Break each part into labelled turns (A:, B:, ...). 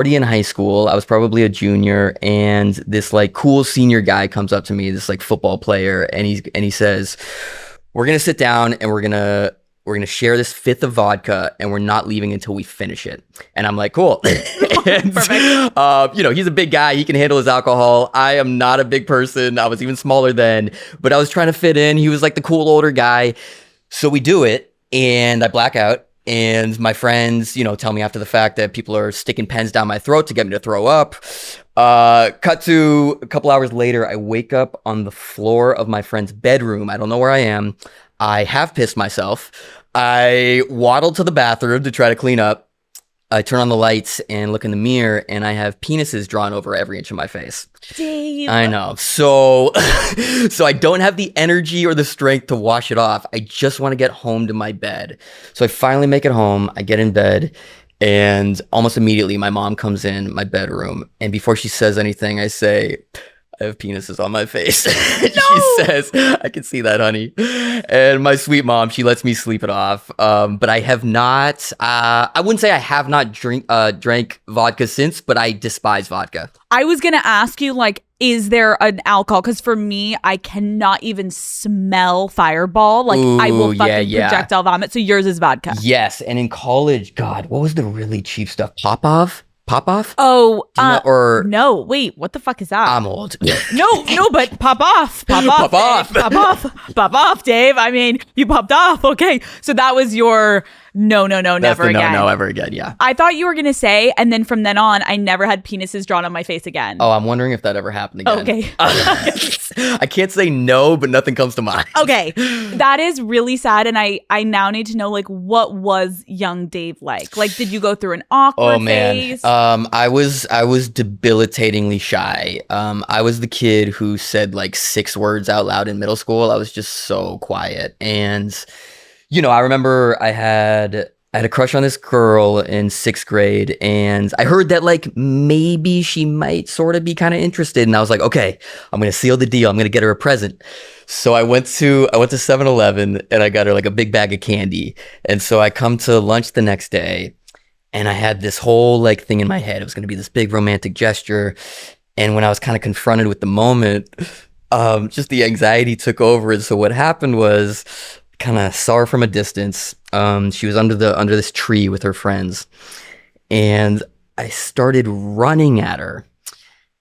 A: Already in high school. I was probably a junior, and this like cool senior guy comes up to me, this like football player, and he says, "We're gonna sit down and we're gonna share this fifth of vodka, and we're not leaving until we finish it." And I'm like, "Cool." And,
B: Perfect.
A: he's a big guy. He can handle his alcohol. I am not a big person. I was even smaller then, but I was trying to fit in. He was like the cool older guy. So we do it, and I black out. And my friends, tell me after the fact that people are sticking pens down my throat to get me to throw up. Cut to a couple hours later, I wake up on the floor of my friend's bedroom. I don't know where I am. I have pissed myself. I waddle to the bathroom to try to clean up. I turn on the lights and look in the mirror, and I have penises drawn over every inch of my face.
B: Dave.
A: I know. So, so I don't have the energy or the strength to wash it off. I just want to get home to my bed. So I finally make it home. I get in bed, and almost immediately my mom comes in my bedroom. And before she says anything, I say, "I have penises on my face." She says, "I can see that, honey." And my sweet mom, she lets me sleep it off. But I have not, I wouldn't say I have not drank vodka since, but I despise vodka.
B: I was going to ask you, like, is there an alcohol? Because for me, I cannot even smell Fireball. Like, I will fucking projectile vomit. So yours is vodka.
A: Yes. And in college, God, what was the really cheap stuff? Popov?
B: Oh,
A: or
B: no, wait, what the fuck is that?
A: I'm old.
B: No, but pop off,
A: Pop off.
B: Dave, pop off, Dave. I mean, you popped off. Okay, so that was your no, never again.
A: No, ever again. Yeah.
B: I thought you were gonna say, and then from then on, I never had penises drawn on my face again.
A: Oh, I'm wondering if that ever happened again.
B: Okay.
A: I can't say no, but nothing comes to mind.
B: Okay, that is really sad, and I now need to know, like, what was young Dave like? Like, did you go through an awkward phase?
A: I was debilitatingly shy. I was the kid who said like 6 words out loud in middle school. I was just so quiet, and I remember I had a crush on this girl in 6th grade, and I heard that like maybe she might sort of be kind of interested, and I was like, okay, I'm gonna seal the deal. I'm gonna get her a present. So I went to 7-Eleven and I got her like a big bag of candy, and so I come to lunch the next day, and I had this whole like thing in my head. It was gonna be this big romantic gesture, and when I was kind of confronted with the moment, just the anxiety took over. And so what happened was, kind of saw her from a distance. She was under this tree with her friends, and I started running at her.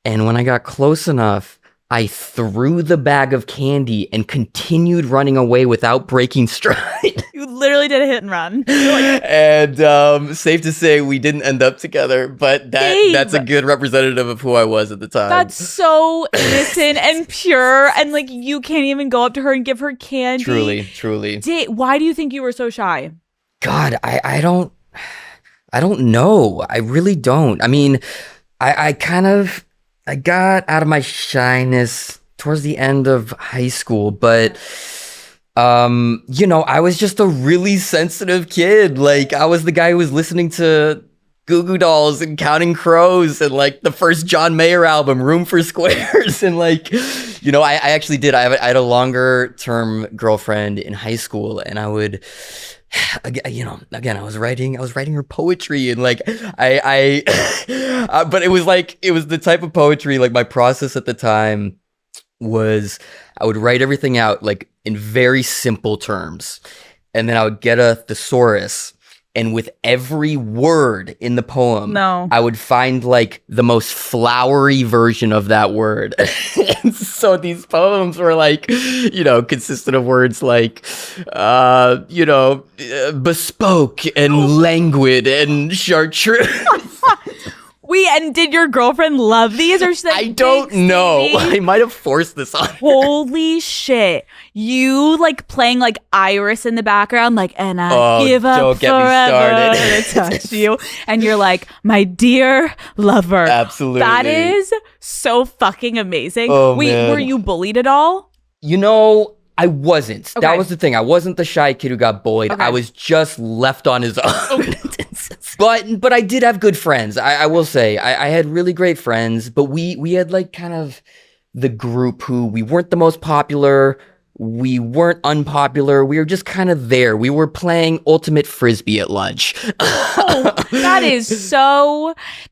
A: And when I got close enough, I threw the bag of candy and continued running away without breaking stride.
B: You literally did a hit and run.
A: And safe to say, we didn't end up together, but that's a good representative of who I was at the time.
B: That's so innocent and pure, and like you can't even go up to her and give her candy.
A: Truly.
B: Why do you think you were so shy?
A: God, I don't know. I really don't. I mean, I got out of my shyness towards the end of high school, but I was just a really sensitive kid. Like, I was the guy who was listening to Goo Goo Dolls and Counting Crows and like the first John Mayer album, Room for Squares. And like, I actually did. I had a longer term girlfriend in high school, and I would, again, I was writing her poetry, and like but it was the type of poetry, like my process at the time was I would write everything out like in very simple terms, and then I would get a thesaurus, and with every word in the poem, I would find like the most flowery version of that word. And so these poems were like, consisted of words like, bespoke and languid and chartreuse.
B: And did your girlfriend love these, or she?
A: I don't know. I might have forced this on her.
B: Holy shit! You like playing like Iris in the background, like, and I give up forever to touch you, and you're like, my dear lover.
A: Absolutely,
B: that is so fucking amazing.
A: Oh,
B: wait,
A: man.
B: Were you bullied at all?
A: I wasn't. Okay. That was the thing. I wasn't the shy kid who got bullied. Okay. I was just left on his own. Okay. But I did have good friends. I will say I had really great friends, but we had like kind of the group who we weren't the most popular. We weren't unpopular. We were just kind of there. We were playing ultimate frisbee at lunch.
B: Oh,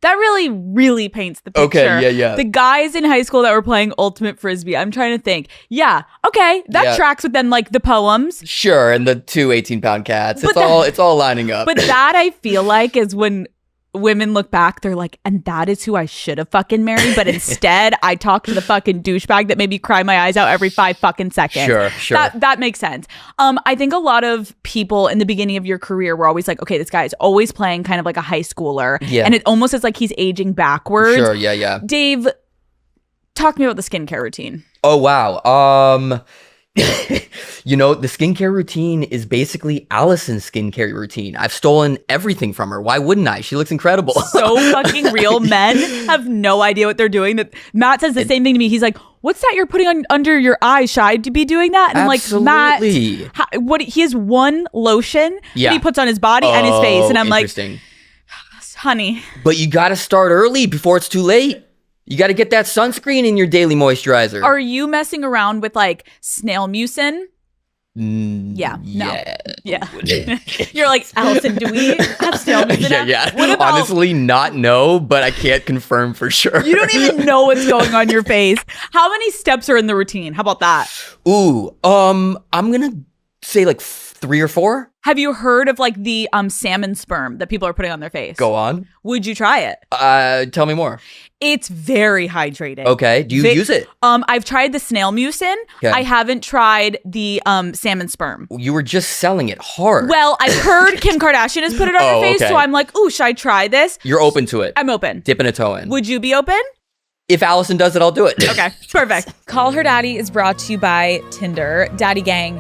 B: that really, really paints the picture.
A: Okay, yeah.
B: The guys in high school that were playing ultimate frisbee, I'm trying to think. Yeah, okay, that tracks with then like the poems.
A: Sure, and the two 18-pound cats. It's all lining up.
B: But that I feel like is when women look back, they're like, and that is who I should have fucking married, but instead I talked to the fucking douchebag that made me cry my eyes out every 5 fucking seconds.
A: Sure.
B: That makes sense. I think a lot of people in the beginning of your career were always like, okay, this guy is always playing kind of like a high schooler. Yeah. And it almost is like he's aging backwards.
A: Sure, yeah.
B: Dave, talk to me about the skincare routine.
A: Oh, wow. The skincare routine is basically Allison's skincare routine. I've stolen everything from her. Why wouldn't I? She looks incredible.
B: So fucking real. Men have no idea what they're doing. That Matt says the same thing to me. He's like, what's that you're putting on under your eyes? Should I be doing that? And
A: Absolutely.
B: I'm like, Matt, he has one lotion that he puts on his body and his face. And I'm like, honey.
A: But you got to start early before it's too late. You got to get that sunscreen in your daily moisture.
B: Are you messing around with like snail mucin? Yeah. No. Yeah. You're like, Allison, do we have snail mucin?
A: Yeah. What about, honestly, not no, but I can't confirm for sure.
B: You don't even know what's going on your face. How many steps are in the routine? How about that?
A: Ooh, I'm gonna say like 3 or 4.
B: Have you heard of like the salmon sperm that people are putting on their face?
A: Go on.
B: Would you try it?
A: Tell me more.
B: It's very hydrating.
A: Okay. Do you use it?
B: I've tried the snail mucin. Okay. I haven't tried the salmon sperm.
A: You were just selling it hard.
B: Well, I've heard Kim Kardashian has put it on her face, so I'm like, ooh, should I try this?
A: You're open to it.
B: I'm open.
A: Dipping a toe in.
B: Would you be open?
A: If Allison does it, I'll do it.
B: Okay, perfect. Call Her Daddy is brought to you by Tinder. Daddy Gang.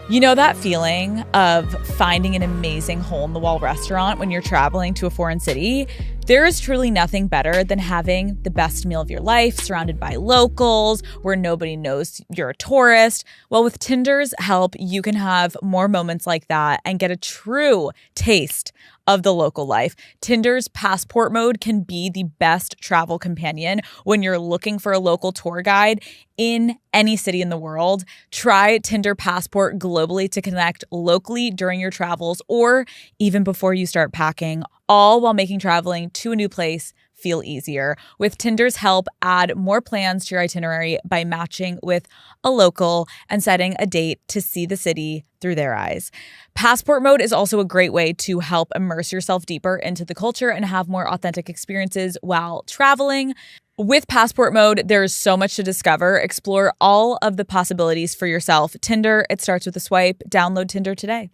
B: You know that feeling of finding an amazing hole-in-the-wall restaurant when you're traveling to a foreign city? There is truly nothing better than having the best meal of your life surrounded by locals where nobody knows you're a tourist. Well, with Tinder's help, you can have more moments like that and get a true taste of the local life. Tinder's passport mode can be the best travel companion when you're looking for a local tour guide in any city in the world. Try Tinder Passport globally to connect locally during your travels or even before you start packing, all while making traveling to a new place feel easier. With Tinder's help, add more plans to your itinerary by matching with a local and setting a date to see the city through their eyes. Passport mode is also a great way to help immerse yourself deeper into the culture and have more authentic experiences while traveling. With Passport mode, there's so much to discover. Explore all of the possibilities for yourself. Tinder, it starts with a swipe. Download Tinder today.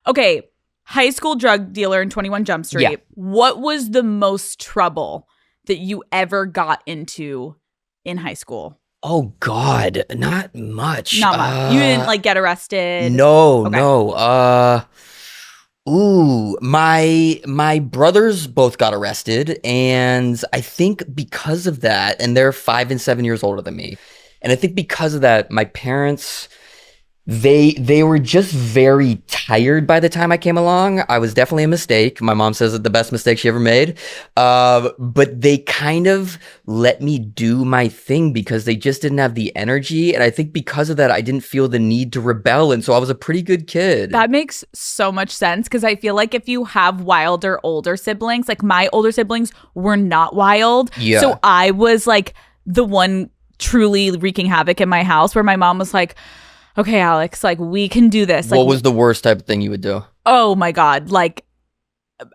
B: Okay. High school drug dealer in 21 Jump Street. Yeah. What was the most trouble that you ever got into in high school?
A: Oh, God. Not much.
B: Not much. You didn't like get arrested?
A: No, okay. No. My brothers both got arrested. And I think because of that, and they're 5 and 7 years older than me. And I think because of that, my parents... They were just very tired by the time I came along. I was definitely a mistake. My mom says it's the best mistake she ever made. But they kind of let me do my thing because they just didn't have the energy. And I think because of that, I didn't feel the need to rebel. And so I was a pretty good kid.
B: That makes so much sense because I feel like if you have wilder older siblings, like my older siblings were not wild.
A: Yeah.
B: So I was like the one truly wreaking havoc in my house where my mom was like, okay, Alex, like we can do this. Like,
A: what was the worst type of thing you would do?
B: Oh my God. Like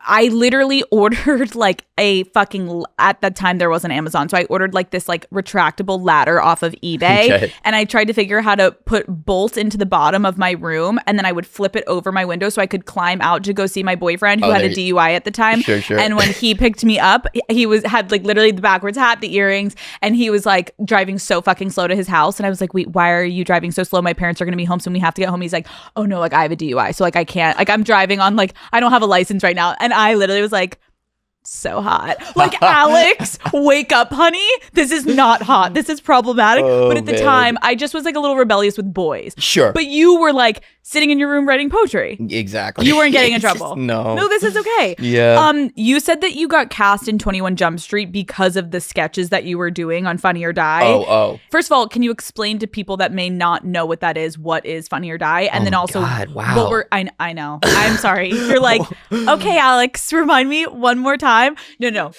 B: I literally ordered like a fucking, at that time there wasn't Amazon. So I ordered like this like retractable ladder off of eBay. Okay. And I tried to figure out how to put bolts into the bottom of my room. And then I would flip it over my window so I could climb out to go see my boyfriend who had a DUI at the time.
A: Sure.
B: And when he picked me up, had like literally the backwards hat, the earrings. And he was like driving so fucking slow to his house. And I was like, wait, why are you driving so slow? My parents are going to be home soon. We have to get home. He's like, oh no, like I have a DUI. So like I can't, like I'm driving on like, I don't have a license right now. And I literally was like, So hot. Like, Alex, wake up, honey. This is not hot. This is problematic.
A: Oh,
B: but at the
A: man.
B: time, I just was like a little rebellious with boys.
A: Sure.
B: But you were like sitting in your room writing poetry.
A: Exactly.
B: You weren't getting in trouble.
A: No.
B: No, this is okay.
A: Yeah.
B: You said that you got cast in 21 Jump Street because of the sketches that you were doing on Funny or Die.
A: Oh.
B: First of all, can you explain to people that may not know what that is, what is Funny or Die? And then also
A: God, wow.
B: what were I know. I'm sorry. You're like, okay, Alex, remind me one more time. No.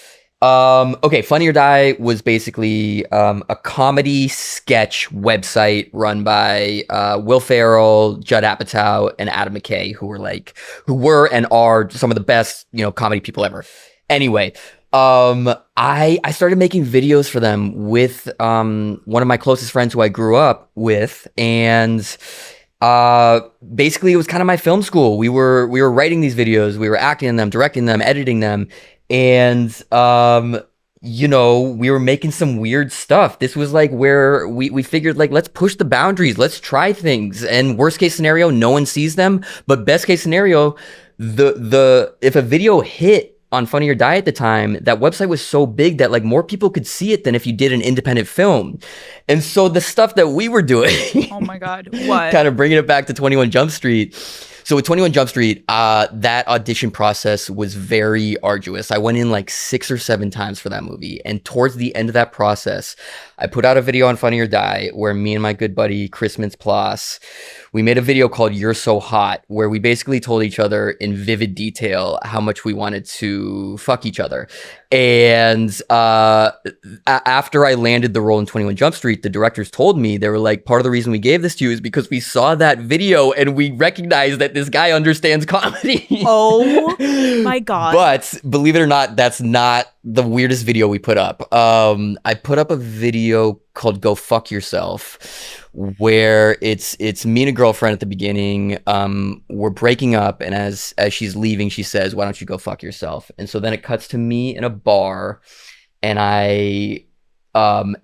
A: Okay, Funny or Die was basically a comedy sketch website run by Will Ferrell, Judd Apatow, and Adam McKay, who were and are some of the best, comedy people ever. Anyway, I started making videos for them with one of my closest friends who I grew up with, and basically it was kind of my film school. We were writing these videos, we were acting in them, directing them, editing them. And, we were making some weird stuff. This was like where we figured, like, let's push the boundaries. Let's try things. And worst case scenario, no one sees them. But best case scenario, if a video hit on Funny or Die at the time, that website was so big that like more people could see it than if you did an independent film. And so the stuff that we were doing,
B: oh my God, what?
A: Kind of bringing it back to 21 Jump Street. So with 21 Jump Street, that audition process was very arduous. I went in like 6 or 7 times for that movie. And towards the end of that process, I put out a video on Funny or Die where me and my good buddy, Chris Mintz-Plasse, we made a video called You're So Hot, where we basically told each other in vivid detail how much we wanted to fuck each other. And after I landed the role in 21 Jump Street, the directors told me, they were like, part of the reason we gave this to you is because we saw that video and we recognized that this guy understands comedy.
B: Oh my God.
A: But believe it or not, that's not the weirdest video we put up. I put up a video called Go Fuck Yourself, where it's me and a girlfriend at the beginning. We're breaking up, and as she's leaving, she says, "Why don't you go fuck yourself?" And so then it cuts to me in a bar, and I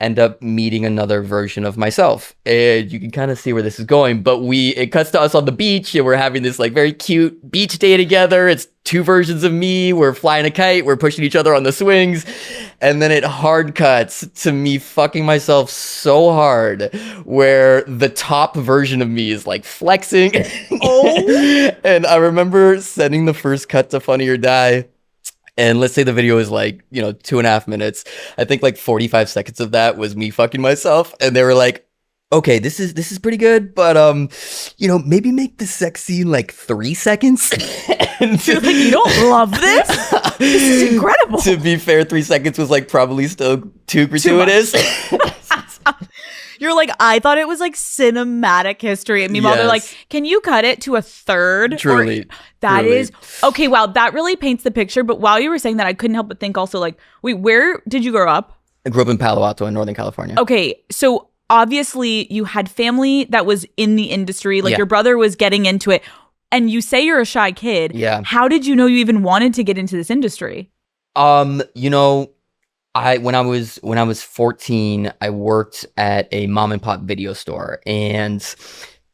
A: end up meeting another version of myself. And you can kind of see where this is going, but it cuts to us on the beach, and we're having this like very cute beach day together. It's 2 versions of me. We're flying a kite, we're pushing each other on the swings, and then it hard cuts to me fucking myself so hard, where the top version of me is like flexing.
B: Oh.
A: And I remember sending the first cut to Funny or Die. And let's say the video is like, 2.5 minutes. I think like 45 seconds of that was me fucking myself. And they were like, okay, this is pretty good, but maybe make the sex scene like 3 seconds. And
B: you're like, you don't love this? This is incredible.
A: To be fair, 3 seconds was like probably still too gratuitous.
B: You're like, I thought it was like cinematic history. And meanwhile, they're like, can you cut it to a third?
A: Truly.
B: That
A: truly.
B: is, okay, wow, that really paints the picture. But while you were saying that, I couldn't help but think also like, wait, where did you grow up?
A: I grew up in Palo Alto in Northern California.
B: Okay, so obviously you had family that was in the industry. Like your brother was getting into it. And you say you're a shy kid.
A: Yeah.
B: How did you know you even wanted to get into this industry?
A: When I was 14, I worked at a mom and pop video store, and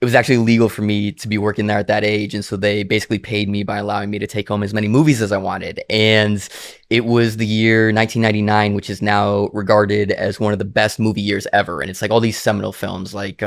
A: it was actually legal for me to be working there at that age. And so they basically paid me by allowing me to take home as many movies as I wanted. And it was the year 1999, which is now regarded as one of the best movie years ever. And it's like all these seminal films like,